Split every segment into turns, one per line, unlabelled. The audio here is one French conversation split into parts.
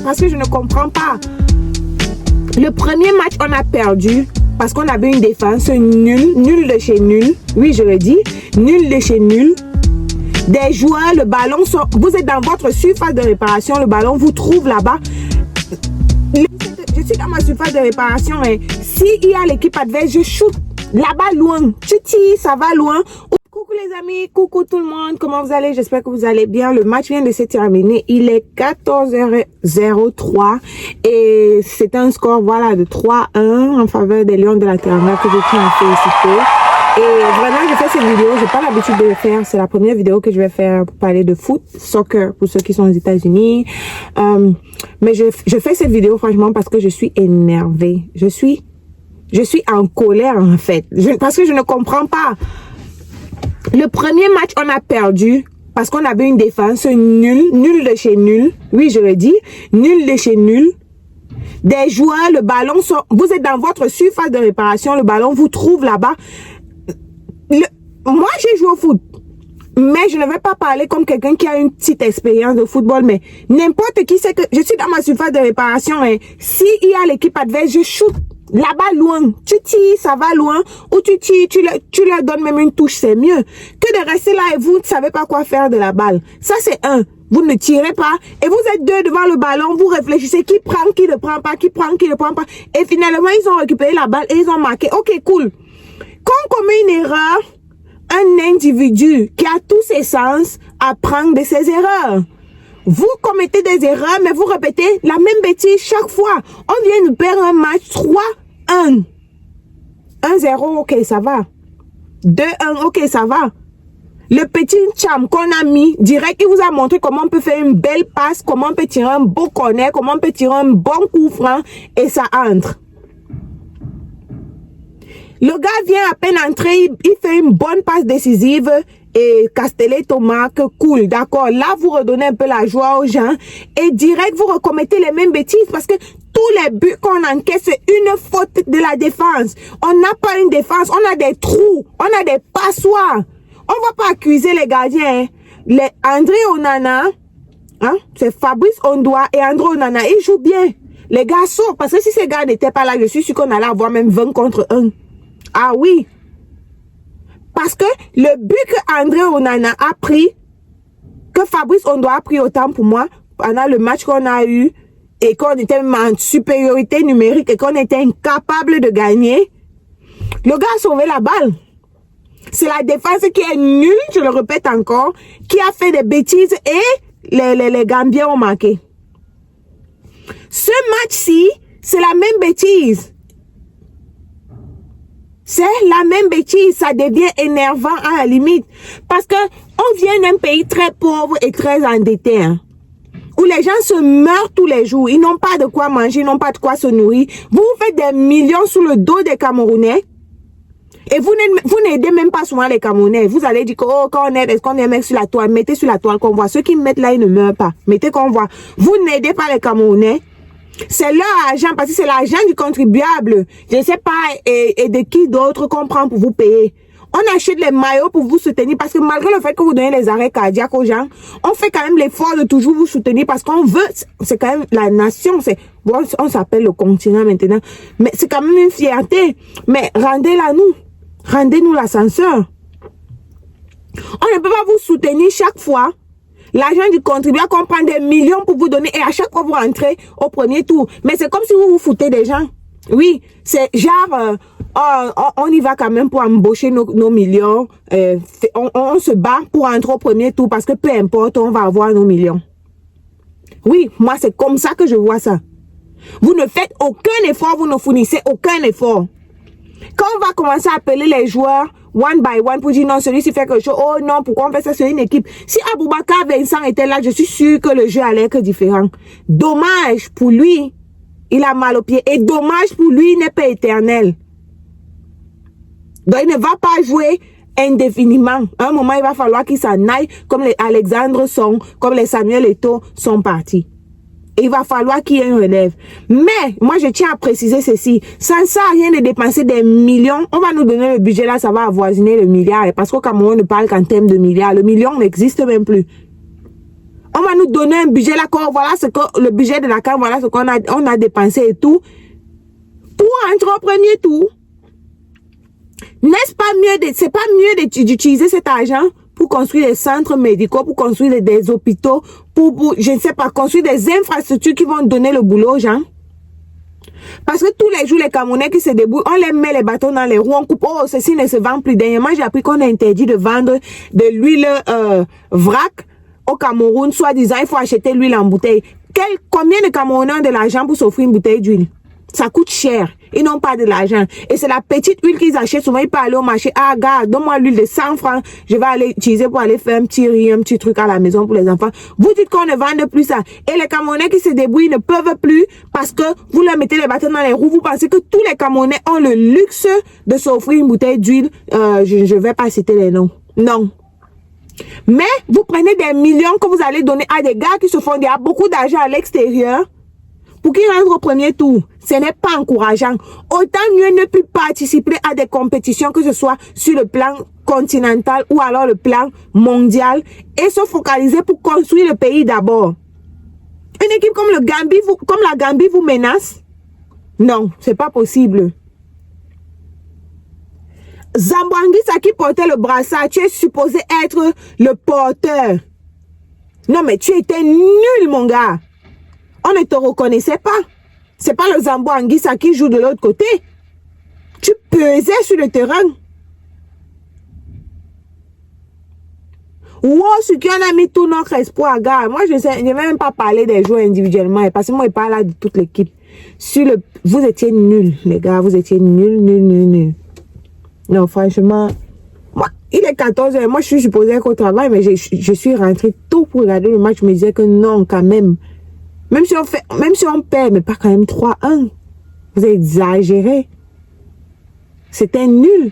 parce que je ne comprends pas. Le premier match, on a perdu parce qu'on avait une défense nulle, nul de chez nul. Oui, je le dis, nul de chez nul. Des joueurs, le ballon, vous êtes dans votre surface de réparation, le ballon vous trouve là-bas. Je suis dans ma surface de réparation et s'il y a l'équipe adverse, je shoot là-bas loin. Tu tires, ça va loin. Coucou les amis, coucou tout le monde, comment vous allez? J'espère que vous allez bien. Le match vient de se terminer. Il est 14h03 et c'est un score voilà de 3-1 en faveur des Lions de la Teranga que je tiens à féliciter. Et vraiment, je fais cette vidéo, j'ai pas l'habitude de le faire. C'est la première vidéo que je vais faire pour parler de foot, soccer pour ceux qui sont aux États-Unis. Mais je fais cette vidéo franchement parce que je suis énervée. Je suis en colère en fait. Parce que je ne comprends pas. Le premier match, on a perdu parce qu'on avait une défense nulle, nul de chez nul. Oui, je le dis, nul de chez nul. Des joueurs, le ballon, vous êtes dans votre surface de réparation, le ballon vous trouve là-bas. Moi, j'ai joué au foot, mais je ne vais pas parler comme quelqu'un qui a une petite expérience de football, mais n'importe qui sait que je suis dans ma surface de réparation et s'il y a l'équipe adverse, je shoot là-bas loin. Tu tires, ça va loin, ou tu tires, tu leur donnes même une touche, c'est mieux que de rester là et vous ne savez pas quoi faire de la balle. Ça, c'est un. Vous ne tirez pas et vous êtes deux devant le ballon, vous réfléchissez qui prend, qui ne prend pas, qui prend, qui ne prend pas. Et finalement, ils ont récupéré la balle et ils ont marqué. Ok, cool. Quand on commet une erreur, un individu qui a tous ses sens apprend de ses erreurs. Vous commettez des erreurs, mais vous répétez la même bêtise chaque fois. On vient de perdre un match 3-1. 1-0, ok, ça va. 2-1, ok, ça va. Le petit cham qu'on a mis, direct, il vous a montré comment on peut faire une belle passe, comment on peut tirer un beau corner, comment on peut tirer un bon coup franc, et ça entre. Le gars vient à peine entrer, il fait une bonne passe décisive et Castelletto marque, cool, d'accord. Là, vous redonnez un peu la joie aux gens et direct, vous recommettez les mêmes bêtises parce que tous les buts qu'on encaisse, c'est une faute de la défense. On n'a pas une défense, on a des trous, on a des passoires. On va pas accuser les gardiens. Hein. André Onana, hein, c'est Fabrice Ondoa et André Onana, ils jouent bien. Les gars sortent parce que si ces gars n'étaient pas là, je suis sûr qu'on allait avoir même 20 contre 1. Ah oui, parce que le but que André Onana a pris, que Fabrice Ondoa a pris autant pour moi, pendant le match qu'on a eu, et qu'on était en supériorité numérique, et qu'on était incapable de gagner, le gars a sauvé la balle. C'est la défense qui est nulle, je le répète encore, qui a fait des bêtises et les Gambiens ont marqué. Ce match-ci, c'est la même bêtise. C'est la même bêtise, ça devient énervant à la limite. Parce que on vient d'un pays très pauvre et très endetté, hein, où les gens se meurent tous les jours. Ils n'ont pas de quoi manger, ils n'ont pas de quoi se nourrir. Vous faites des millions sous le dos des Camerounais. Et vous n'aidez même pas souvent les Camerounais. Vous allez dire que, oh, quand on aide, est-ce qu'on est mettre sur la toile? Mettez sur la toile qu'on voit. Ceux qui mettent là, ils ne meurent pas. Mettez qu'on voit. Vous n'aidez pas les Camerounais. C'est leur argent, parce que c'est l'argent du contribuable. Je ne sais pas et de qui d'autre qu'on prend pour vous payer. On achète les maillots pour vous soutenir parce que malgré le fait que vous donnez les arrêts cardiaques aux gens, on fait quand même l'effort de toujours vous soutenir parce qu'on veut, c'est quand même la nation, bon, on s'appelle le continent maintenant, mais c'est quand même une fierté. Mais rendez-la nous. Rendez-nous l'ascenseur. On ne peut pas vous soutenir chaque fois. L'argent du contribuable qu'on prend des millions pour vous donner et à chaque fois vous rentrez au premier tour. Mais c'est comme si vous vous foutez des gens. Oui, c'est genre, on y va quand même pour embaucher nos millions. On se bat pour entrer au premier tour parce que peu importe, on va avoir nos millions. Oui, moi c'est comme ça que je vois ça. Vous ne faites aucun effort, vous ne fournissez aucun effort. Quand on va commencer à appeler les joueurs one by one pour dire non, celui-ci fait quelque chose, oh non, pourquoi on fait ça sur une équipe? Si Aboubakar Vincent était là, je suis sûr que le jeu allait être différent. Dommage pour lui, il a mal au pied. Et dommage pour lui, il n'est pas éternel. Donc il ne va pas jouer indéfiniment. À un moment, il va falloir qu'il s'en aille, comme les Alexandre sont, comme les Samuel Eto'o sont partis. Il va falloir qu'il y ait un relève. Mais, moi, je tiens à préciser ceci. Ça ne sert à rien de dépenser des millions. On va nous donner le budget là, ça va avoisiner le milliard. Parce qu'au Cameroun, on ne parle qu'en termes de milliards. Le million n'existe même plus. On va nous donner un budget, d'accord, voilà ce que le budget de la CAN, voilà ce qu'on a dépensé et tout. Pour entrer au premier tour. N'est-ce pas mieux c'est pas mieux d'utiliser cet argent pour construire des centres médicaux, pour construire des hôpitaux, pour, je ne sais pas, construire des infrastructures qui vont donner le boulot aux gens? Parce que tous les jours, les Camerounais qui se débrouillent, on les met les bâtons dans les roues, on coupe, oh, ceci ne se vend plus. Dernièrement, j'ai appris qu'on a interdit de vendre de l'huile vrac au Cameroun, soi-disant, il faut acheter l'huile en bouteille. Combien de Camerounais ont de l'argent pour s'offrir une bouteille d'huile? Ça coûte cher. Ils n'ont pas de l'argent. Et c'est la petite huile qu'ils achètent. Souvent, ils peuvent aller au marché. Ah, gars, donne-moi l'huile de 100 francs. Je vais aller utiliser pour aller faire un petit riz, un petit truc à la maison pour les enfants. Vous dites qu'on ne vende plus ça. Et les Camerounais qui se débrouillent ne peuvent plus parce que vous leur mettez les bâtons dans les roues. Vous pensez que tous les Camerounais ont le luxe de s'offrir une bouteille d'huile. Je ne vais pas citer les noms. Non. Mais vous prenez des millions que vous allez donner à des gars qui se font déjà beaucoup d'argent à l'extérieur pour qu'ils rentrent au premier tour. Ce n'est pas encourageant. Autant mieux ne plus participer à des compétitions, que ce soit sur le plan continental ou alors le plan mondial, et se focaliser pour construire le pays d'abord. Une équipe comme la Gambie vous menace? Non, c'est pas possible. Zambo Anguissa qui portait le brassard, tu es supposé être le porteur. Non, mais tu étais nul, mon gars. On ne te reconnaissait pas. C'est pas le Zambo Anguissa qui joue de l'autre côté. Tu pesais sur le terrain. Wow, ce qui en a mis tout notre espoir, gars. Moi, je ne vais même pas parler des joueurs individuellement, parce que moi, je parle là de toute l'équipe. Vous étiez nuls, les gars. Vous étiez nuls. Non, franchement, moi, il est 14h. Moi, je suis supposée être au travail, mais je suis rentrée tôt pour regarder le match. Je me disais que non, quand même. Même si on perd, mais pas quand même 3-1. Vous exagérez. C'était nul.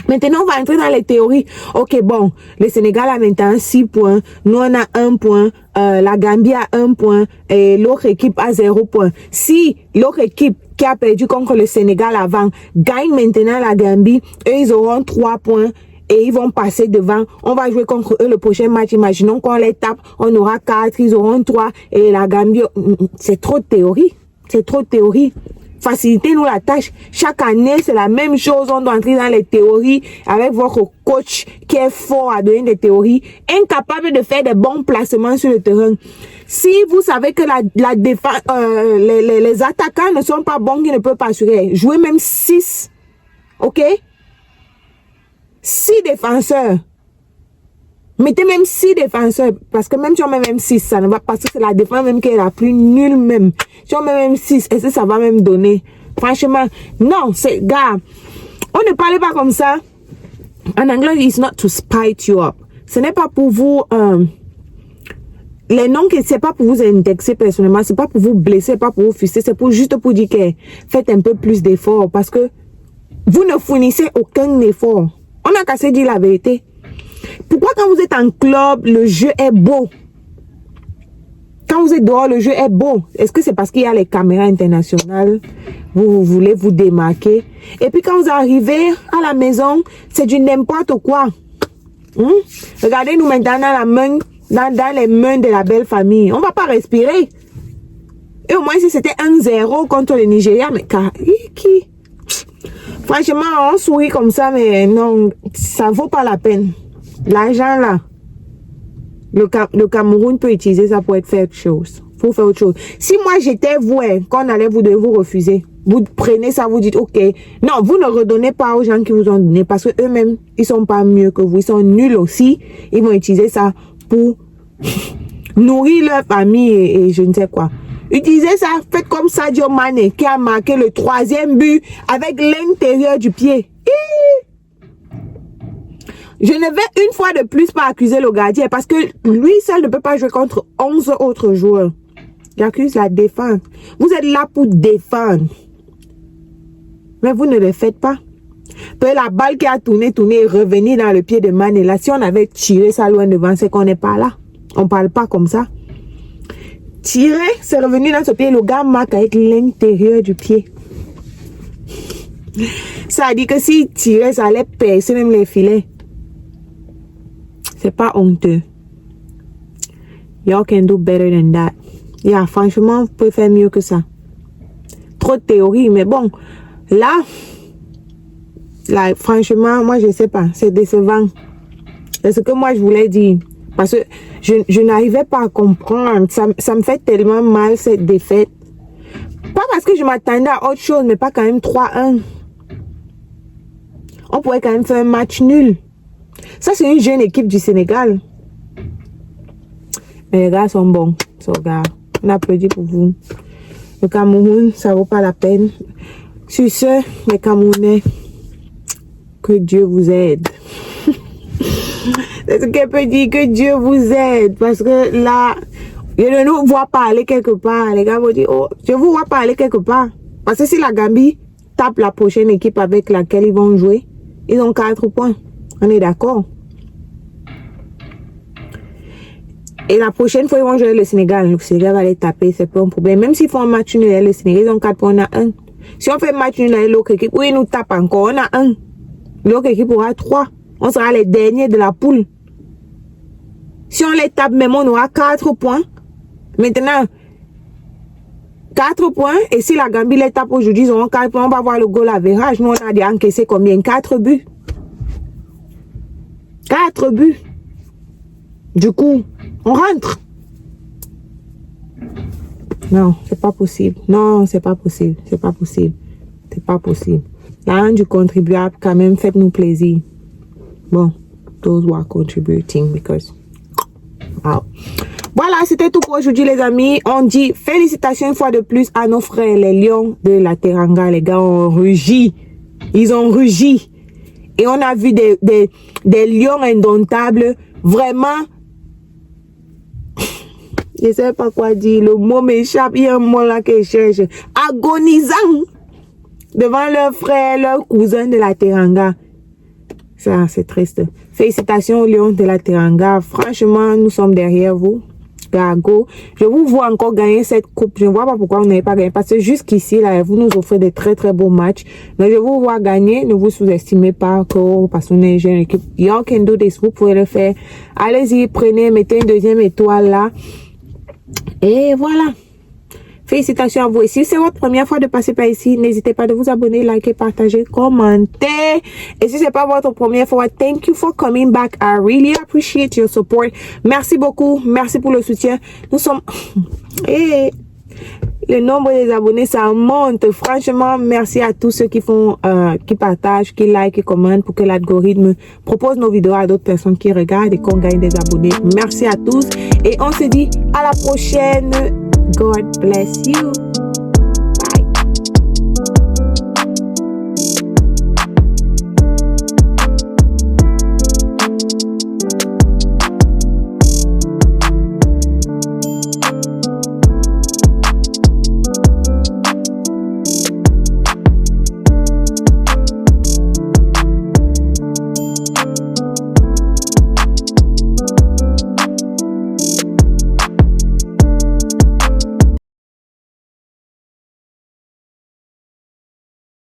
Maintenant, on va entrer dans les théories. Ok, bon, le Sénégal a maintenant 6 points. Nous, on a 1 point. La Gambie a 1 point. Et l'autre équipe a 0 point. Si l'autre équipe qui a perdu contre le Sénégal avant gagne maintenant la Gambie, eux, ils auront 3 points. Et ils vont passer devant. On va jouer contre eux le prochain match. Imaginons qu'on les tape. On aura 4, ils auront 3. Et la Gambie, c'est trop de théorie. C'est trop de théorie. Facilitez-nous la tâche. Chaque année, c'est la même chose. On doit entrer dans les théories avec votre coach qui est fort à donner des théories, incapable de faire des bons placements sur le terrain. Si vous savez que la défense, les attaquants ne sont pas bons, qui ne peuvent pas assurer, jouez même 6. OK? 6 défenseurs. Mettez même 6 défenseurs. Parce que même si on met même 6, ça ne va pas. Parce que c'est la défense même qui est la plus nulle même. Si on met même 6, est-ce que ça va même donner? Franchement, non, c'est, gars, on ne parle pas comme ça. En anglais, it's not to spite you up. Ce n'est pas pour vous, les noms, c'est pas pour vous indexer personnellement, c'est pas pour vous blesser, pas pour vous frustrer, c'est juste pour dire que faites un peu plus d'efforts. Parce que vous ne fournissez aucun effort. On a qu'à se dire la vérité. Pourquoi quand vous êtes en club, le jeu est beau? Quand vous êtes dehors, le jeu est beau. Est-ce que c'est parce qu'il y a les caméras internationales? Vous voulez vous démarquer? Et puis quand vous arrivez à la maison, c'est du n'importe quoi. Regardez-nous maintenant dans les mains de la belle famille. On ne va pas respirer. Et au moins si c'était 1-0 contre le Nigeria, mais qui? Franchement, on sourit comme ça, mais non, ça ne vaut pas la peine. L'argent là, le Cameroun peut utiliser ça pour faire autre chose. Pour faire autre chose. Si moi j'étais vous, qu'on allait vous refuser, vous prenez ça, vous dites ok. Non, vous ne redonnez pas aux gens qui vous ont donné parce que eux-mêmes, ils sont pas mieux que vous. Ils sont nuls aussi. Ils vont utiliser ça pour nourrir leur famille et je ne sais quoi. Utilisez ça, faites comme Sadio Mané qui a marqué le 3e but avec l'intérieur du pied. Je ne vais une fois de plus pas accuser le gardien parce que lui seul ne peut pas jouer contre 11 autres joueurs. J'accuse la défense. Vous êtes là pour défendre. Mais vous ne le faites pas. Puis la balle qui a tourné est revenue dans le pied de Mané. Là, si on avait tiré ça loin devant, c'est qu'on n'est pas là. On ne parle pas comme ça. Tirer, c'est revenu dans ce pied. Le gars marque avec l'intérieur du pied. Ça dit que s'il tirait, ça allait percer même les filets. C'est pas honteux. Y'all can do better than that. Yeah, franchement, vous pouvez faire mieux que ça. Trop de théorie, mais bon, là, franchement, moi, je sais pas, c'est décevant. C'est ce que moi, je voulais dire. Parce que je n'arrivais pas à comprendre. Ça me fait tellement mal, cette défaite. Pas parce que je m'attendais à autre chose, mais pas quand même 3-1. On pourrait quand même faire un match nul. Ça, c'est une jeune équipe du Sénégal. Mais les gars sont bons. So, gars, on applaudit pour vous. Le Cameroun, ça vaut pas la peine. Sur ce, les Camerounais, que Dieu vous aide. C'est ce qu'elle peut dire, que Dieu vous aide. Parce que là, je ne nous vois pas aller quelque part. Les gars vont dire, oh, je vous vois pas aller quelque part. Parce que si la Gambie tape la prochaine équipe avec laquelle ils vont jouer, ils ont 4 points. On est d'accord. Et la prochaine fois, ils vont jouer le Sénégal. Le Sénégal va les taper, c'est pas un problème. Même s'ils font un match nul avec le Sénégal, ils ont 4 points, on a 1. Si on fait un match nul avec l'autre équipe, où ils nous tapent encore, on a 1. L'autre équipe aura 3. On sera les derniers de la poule. Si on les tape, même on aura 4 points. Maintenant, 4 points. Et si la Gambie les tape aujourd'hui, ils auront 4 points. On va voir le goal average. Nous, on a déjà encaissé combien? 4 buts. 4 buts. Du coup, on rentre. Non, c'est pas possible. Non, c'est pas possible. C'est pas possible. C'est pas possible. L'argent du contribuable, quand même, faites-nous plaisir. Bon, those who are contributing, because... Wow. Voilà, c'était tout pour aujourd'hui, les amis. On dit félicitations une fois de plus à nos frères, les Lions de la Teranga. Les gars ont rugi. Ils ont rugi. Et on a vu des lions indomptables. Vraiment... Je ne sais pas quoi dire. Le mot m'échappe. Il y a un mot là que je cherche. Agonisant. Devant leurs frères, leurs cousins de la Teranga. Ça, c'est triste. Félicitations aux Lions de la Teranga. Franchement, nous sommes derrière vous. Go. Je vous vois encore gagner cette coupe. Je ne vois pas pourquoi vous n'avez pas gagné. Parce que jusqu'ici, là, vous nous offrez des très très beaux matchs. Mais je vous vois gagner. Ne vous sous-estimez pas encore parce qu'on est une jeune équipe. Y'all can do this. Vous pouvez le faire. Allez-y, prenez, mettez une deuxième étoile là. Et voilà. Félicitations à vous. Et si c'est votre première fois de passer par ici, n'hésitez pas de vous abonner, liker, partager, commenter. Et si c'est pas votre première fois, thank you for coming back. I really appreciate your support. Merci beaucoup. Merci pour le soutien. Nous sommes... Et le nombre des abonnés, ça monte. Franchement, merci à tous ceux qui font, qui partagent, qui like, qui commentent pour que l'algorithme propose nos vidéos à d'autres personnes qui regardent et qu'on gagne des abonnés. Merci à tous. Et on se dit à la prochaine. God bless you.